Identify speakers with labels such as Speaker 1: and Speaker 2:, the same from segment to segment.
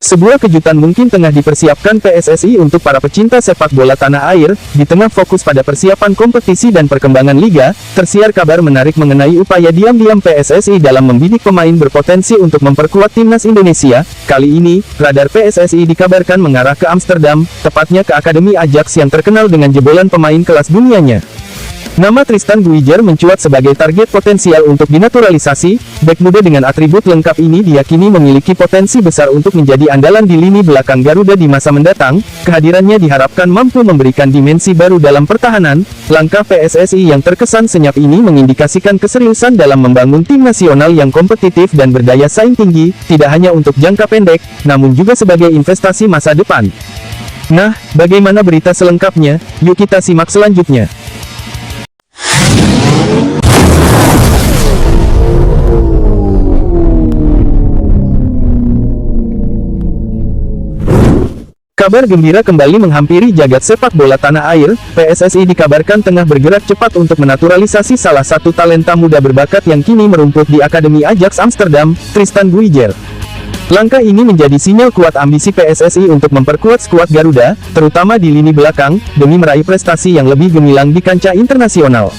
Speaker 1: Sebuah kejutan mungkin tengah dipersiapkan PSSI untuk para pecinta sepak bola tanah air. Di tengah fokus pada persiapan kompetisi dan perkembangan liga, tersiar kabar menarik mengenai upaya diam-diam PSSI dalam membidik pemain berpotensi untuk memperkuat timnas Indonesia. Kali ini, radar PSSI dikabarkan mengarah ke Amsterdam, tepatnya ke Akademi Ajax yang terkenal dengan jebolan pemain kelas dunianya. Nama Tristan Guijer mencuat sebagai target potensial untuk dinaturalisasi. Bek muda dengan atribut lengkap ini diyakini memiliki potensi besar untuk menjadi andalan di lini belakang Garuda di masa mendatang. Kehadirannya diharapkan mampu memberikan dimensi baru dalam pertahanan. Langkah PSSI yang terkesan senyap ini mengindikasikan keseriusan dalam membangun tim nasional yang kompetitif dan berdaya saing tinggi, tidak hanya untuk jangka pendek, namun juga sebagai investasi masa depan. Nah, bagaimana berita selengkapnya? Yuk kita simak selanjutnya. Kabar gembira kembali menghampiri jagat sepak bola tanah air. PSSI dikabarkan tengah bergerak cepat untuk menaturalisasi salah satu talenta muda berbakat yang kini merumput di Akademi Ajax Amsterdam, Tristan Guijer. Langkah ini menjadi sinyal kuat ambisi PSSI untuk memperkuat skuad Garuda, terutama di lini belakang, demi meraih prestasi yang lebih gemilang di kancah internasional.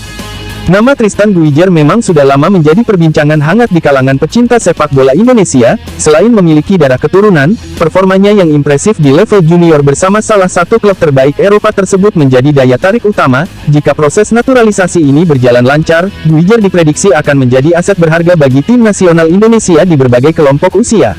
Speaker 1: Nama Tristan Guijer memang sudah lama menjadi perbincangan hangat di kalangan pecinta sepak bola Indonesia. Selain memiliki darah keturunan, performanya yang impresif di level junior bersama salah satu klub terbaik Eropa tersebut menjadi daya tarik utama. Jika proses naturalisasi ini berjalan lancar, Guijer diprediksi akan menjadi aset berharga bagi tim nasional Indonesia di berbagai kelompok usia.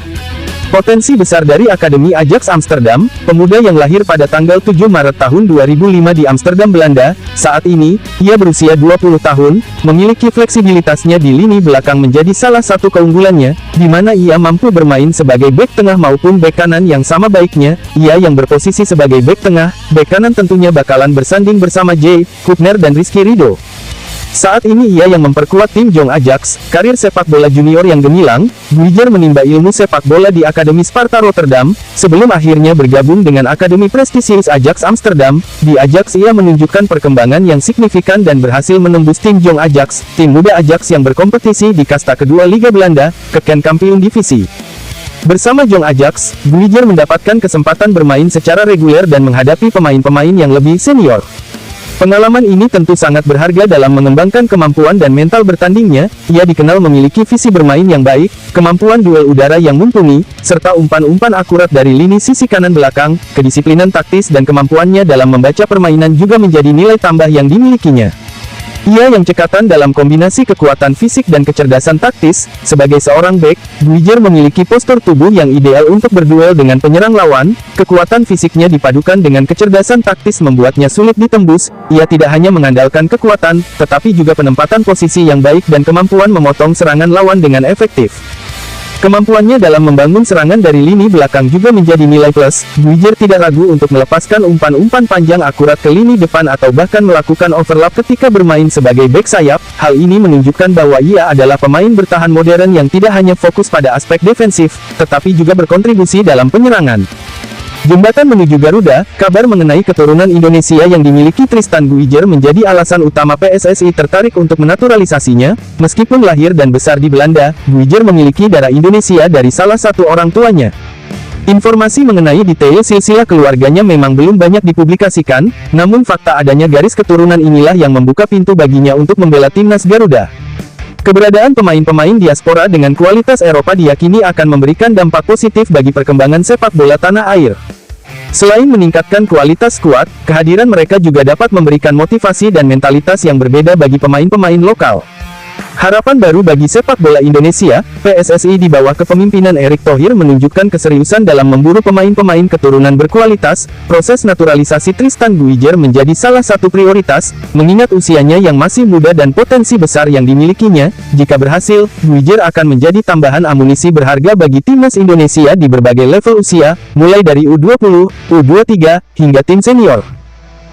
Speaker 1: Potensi besar dari Akademi Ajax Amsterdam, pemuda yang lahir pada tanggal 7 Maret tahun 2005 di Amsterdam, Belanda. Saat ini, ia berusia 20 tahun, memiliki fleksibilitasnya di lini belakang menjadi salah satu keunggulannya, di mana ia mampu bermain sebagai bek tengah maupun bek kanan yang sama baiknya. Ia yang berposisi sebagai bek tengah, bek kanan tentunya bakalan bersanding bersama Jay Kuppner dan Rizky Ridho. Saat ini ia yang memperkuat tim Jong Ajax. Karir sepak bola junior yang gemilang, Guijer menimba ilmu sepak bola di Akademi Sparta Rotterdam, sebelum akhirnya bergabung dengan Akademi prestisius Ajax Amsterdam. Di Ajax ia menunjukkan perkembangan yang signifikan dan berhasil menembus tim Jong Ajax, tim muda Ajax yang berkompetisi di kasta kedua Liga Belanda, Keukenkampioen Divisi. Bersama Jong Ajax, Guijer mendapatkan kesempatan bermain secara reguler dan menghadapi pemain-pemain yang lebih senior. Pengalaman ini tentu sangat berharga dalam mengembangkan kemampuan dan mental bertandingnya. Ia dikenal memiliki visi bermain yang baik, kemampuan duel udara yang mumpuni, serta umpan-umpan akurat dari lini sisi kanan belakang. Kedisiplinan taktis dan kemampuannya dalam membaca permainan juga menjadi nilai tambah yang dimilikinya. Ia yang cekatan dalam kombinasi kekuatan fisik dan kecerdasan taktis. Sebagai seorang bek, Guijer memiliki postur tubuh yang ideal untuk berduel dengan penyerang lawan. Kekuatan fisiknya dipadukan dengan kecerdasan taktis membuatnya sulit ditembus. Ia tidak hanya mengandalkan kekuatan, tetapi juga penempatan posisi yang baik dan kemampuan memotong serangan lawan dengan efektif. Kemampuannya dalam membangun serangan dari lini belakang juga menjadi nilai plus. Guijer tidak ragu untuk melepaskan umpan-umpan panjang akurat ke lini depan atau bahkan melakukan overlap ketika bermain sebagai bek sayap. Hal ini menunjukkan bahwa ia adalah pemain bertahan modern yang tidak hanya fokus pada aspek defensif, tetapi juga berkontribusi dalam penyerangan. Jembatan menuju Garuda. Kabar mengenai keturunan Indonesia yang dimiliki Tristan Guijer menjadi alasan utama PSSI tertarik untuk menaturalisasinya. Meskipun lahir dan besar di Belanda, Guijer memiliki darah Indonesia dari salah satu orang tuanya. Informasi mengenai detail silsilah keluarganya memang belum banyak dipublikasikan, namun fakta adanya garis keturunan inilah yang membuka pintu baginya untuk membela timnas Garuda. Keberadaan pemain-pemain diaspora dengan kualitas Eropa diyakini akan memberikan dampak positif bagi perkembangan sepak bola tanah air. Selain meningkatkan kualitas skuad, kehadiran mereka juga dapat memberikan motivasi dan mentalitas yang berbeda bagi pemain-pemain lokal. Harapan baru bagi sepak bola Indonesia. PSSI di bawah kepemimpinan Erick Thohir menunjukkan keseriusan dalam memburu pemain-pemain keturunan berkualitas. Proses naturalisasi Tristan Guijer menjadi salah satu prioritas, mengingat usianya yang masih muda dan potensi besar yang dimilikinya. Jika berhasil, Guijer akan menjadi tambahan amunisi berharga bagi timnas Indonesia di berbagai level usia, mulai dari U20, U23, hingga tim senior.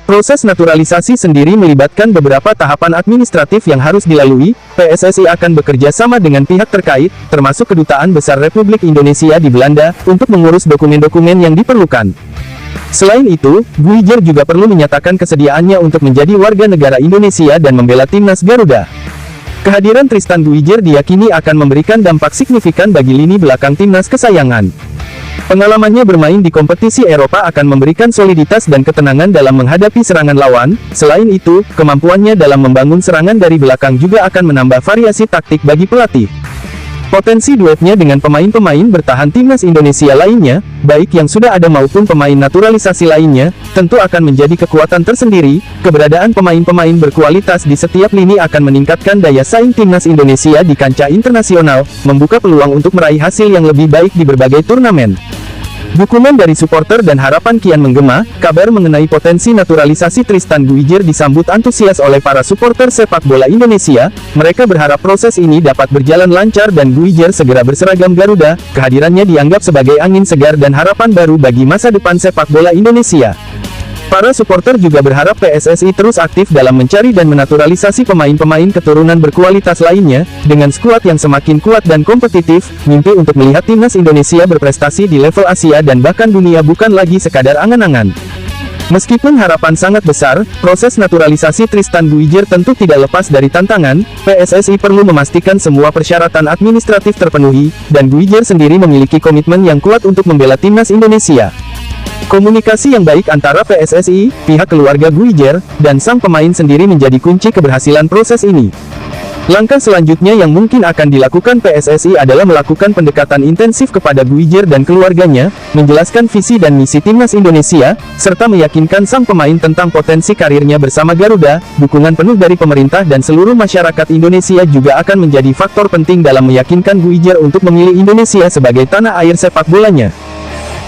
Speaker 1: Proses naturalisasi sendiri melibatkan beberapa tahapan administratif yang harus dilalui. PSSI akan bekerja sama dengan pihak terkait, termasuk Kedutaan Besar Republik Indonesia di Belanda, untuk mengurus dokumen-dokumen yang diperlukan. Selain itu, Guijer juga perlu menyatakan kesediaannya untuk menjadi warga negara Indonesia dan membela timnas Garuda. Kehadiran Tristan Guijer diyakini akan memberikan dampak signifikan bagi lini belakang timnas kesayangan. Pengalamannya bermain di kompetisi Eropa akan memberikan soliditas dan ketenangan dalam menghadapi serangan lawan. Selain itu, kemampuannya dalam membangun serangan dari belakang juga akan menambah variasi taktik bagi pelatih. Potensi duetnya dengan pemain-pemain bertahan timnas Indonesia lainnya, baik yang sudah ada maupun pemain naturalisasi lainnya, tentu akan menjadi kekuatan tersendiri. Keberadaan pemain-pemain berkualitas di setiap lini akan meningkatkan daya saing timnas Indonesia di kancah internasional, membuka peluang untuk meraih hasil yang lebih baik di berbagai turnamen. Dukungan dari supporter dan harapan kian menggema. Kabar mengenai potensi naturalisasi Tristan Guijer disambut antusias oleh para supporter sepak bola Indonesia. Mereka berharap proses ini dapat berjalan lancar dan Guijer segera berseragam Garuda. Kehadirannya dianggap sebagai angin segar dan harapan baru bagi masa depan sepak bola Indonesia. Para supporter juga berharap PSSI terus aktif dalam mencari dan menaturalisasi pemain-pemain keturunan berkualitas lainnya. Dengan skuad yang semakin kuat dan kompetitif, mimpi untuk melihat timnas Indonesia berprestasi di level Asia dan bahkan dunia bukan lagi sekadar angan-angan. Meskipun harapan sangat besar, proses naturalisasi Tristan Guijer tentu tidak lepas dari tantangan. PSSI perlu memastikan semua persyaratan administratif terpenuhi, dan Guijer sendiri memiliki komitmen yang kuat untuk membela timnas Indonesia. Komunikasi yang baik antara PSSI, pihak keluarga Guijer, dan sang pemain sendiri menjadi kunci keberhasilan proses ini. Langkah selanjutnya yang mungkin akan dilakukan PSSI adalah melakukan pendekatan intensif kepada Guijer dan keluarganya, menjelaskan visi dan misi timnas Indonesia, serta meyakinkan sang pemain tentang potensi karirnya bersama Garuda. Dukungan penuh dari pemerintah dan seluruh masyarakat Indonesia juga akan menjadi faktor penting dalam meyakinkan Guijer untuk memilih Indonesia sebagai tanah air sepak bolanya.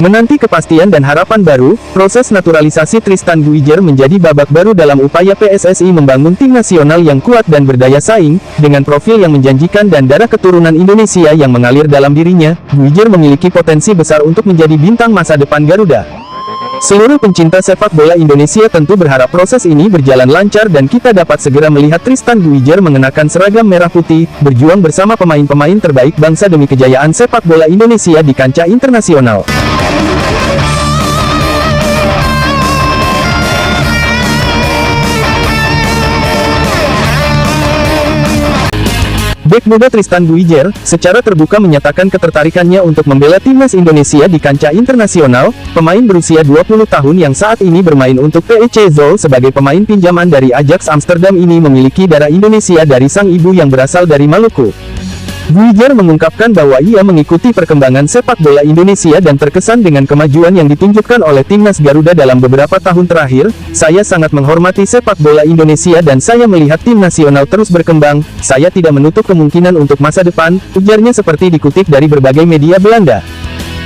Speaker 1: Menanti kepastian dan harapan baru, proses naturalisasi Tristan Guijer menjadi babak baru dalam upaya PSSI membangun tim nasional yang kuat dan berdaya saing. Dengan profil yang menjanjikan dan darah keturunan Indonesia yang mengalir dalam dirinya, Guijer memiliki potensi besar untuk menjadi bintang masa depan Garuda. Seluruh pencinta sepak bola Indonesia tentu berharap proses ini berjalan lancar dan kita dapat segera melihat Tristan Guijer mengenakan seragam merah putih, berjuang bersama pemain-pemain terbaik bangsa demi kejayaan sepak bola Indonesia di kancah internasional. Bek muda Tristan Guijer, secara terbuka menyatakan ketertarikannya untuk membela timnas Indonesia di kancah internasional. Pemain berusia 20 tahun yang saat ini bermain untuk PEC Zwolle sebagai pemain pinjaman dari Ajax Amsterdam ini memiliki darah Indonesia dari sang ibu yang berasal dari Maluku. Guijer mengungkapkan bahwa ia mengikuti perkembangan sepak bola Indonesia dan terkesan dengan kemajuan yang ditunjukkan oleh timnas Garuda dalam beberapa tahun terakhir. Saya sangat menghormati sepak bola Indonesia dan saya melihat tim nasional terus berkembang. Saya tidak menutup kemungkinan untuk masa depan, ujarnya seperti dikutip dari berbagai media Belanda.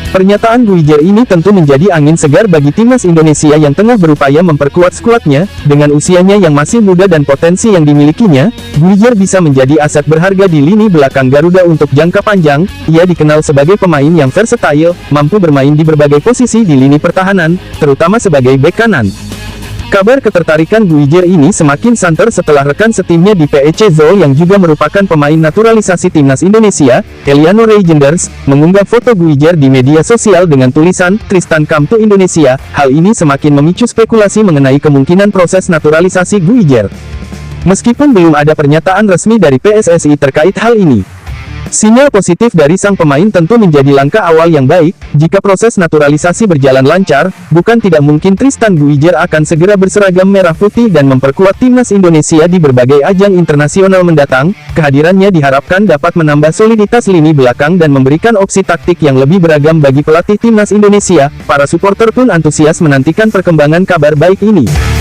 Speaker 1: Pernyataan Guijer ini tentu menjadi angin segar bagi timnas Indonesia yang tengah berupaya memperkuat skuadnya. Dengan usianya yang masih muda dan potensi yang dimilikinya, Guijer bisa menjadi aset berharga di lini belakang Garuda untuk jangka panjang. Ia dikenal sebagai pemain yang versatile, mampu bermain di berbagai posisi di lini pertahanan, terutama sebagai bek kanan. Kabar ketertarikan Guijer ini semakin santer setelah rekan setimnya di PEC Zwolle yang juga merupakan pemain naturalisasi timnas Indonesia, Eliano Reijenders, mengunggah foto Guijer di media sosial dengan tulisan, "Tristan come to Indonesia." Hal ini semakin memicu spekulasi mengenai kemungkinan proses naturalisasi Guijer. Meskipun belum ada pernyataan resmi dari PSSI terkait hal ini, sinyal positif dari sang pemain tentu menjadi langkah awal yang baik. Jika proses naturalisasi berjalan lancar, bukan tidak mungkin Tristan Guijer akan segera berseragam merah putih dan memperkuat timnas Indonesia di berbagai ajang internasional mendatang. Kehadirannya diharapkan dapat menambah soliditas lini belakang dan memberikan opsi taktik yang lebih beragam bagi pelatih timnas Indonesia. Para supporter pun antusias menantikan perkembangan kabar baik ini.